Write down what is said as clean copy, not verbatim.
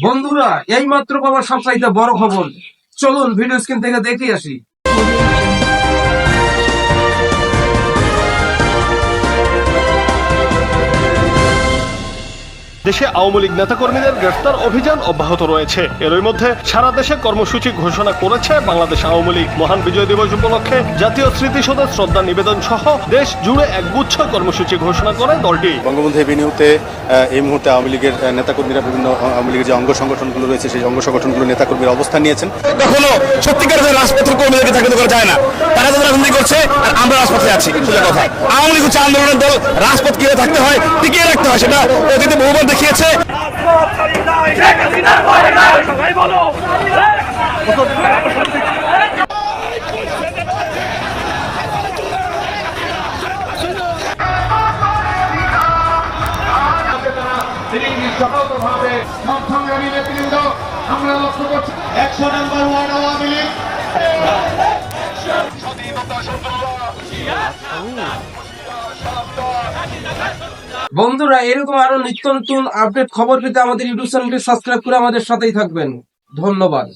বন্ধুরা, এই মাত্র পাওয়া সবচাইতে বড় খবর, চলুন ভিডিও স্ক্রিন থেকে দেখে আসি। দেশে আওয়ামী লীগ নেতাকর্মীদের গ্রেফতার অভিযান অব্যাহত রয়েছে। এরই মধ্যে সারা দেশে কর্মসূচি ঘোষণা করেছে বাংলাদেশ আওয়ামী লীগ। মহান বিজয় দিবস উপলক্ষে জাতীয় স্মৃতিসৌধে শ্রদ্ধা নিবেদন সহ দেশ জুড়ে একগুচ্ছ কর্মসূচি ঘোষণা করে দলটি। বঙ্গবন্ধু এভিনিউতে এই মুহূর্তে আওয়ামী লীগের নেতাকর্মীরা বিভিন্ন আওয়ামী লীগের যে অঙ্গ সংগঠনগুলো রয়েছে সেই অঙ্গ সংগঠনগুলো নেতাকর্মীরা অবস্থান নিয়েছেন। কখনো সত্যিকারের রাজপথের কর্মীদেরকে চাকরি করা যায় না। তারা তো রাজনীতি করছে আর আমরা রাজপথে আছি। সোজা কথা, আওয়ামী লীগ হচ্ছে আন্দোলনের দল। রাজপথ কিভাবে থাকতে হয়, টিকিয়ে রাখতে হয়, সেটা অতীতে বহুবার দেখিয়েছে। আমরা লক্ষ্য করছি 100 নম্বর ওয়ার্ড আওয়ামী লীগ। বন্ধুরা, এরকম আরো নিত্য নতুন আপডেট খবর পেতে আমাদের ইউটিউব চ্যানেলটি সাবস্ক্রাইব করে আমাদের সাথেই থাকবেন। ধন্যবাদ।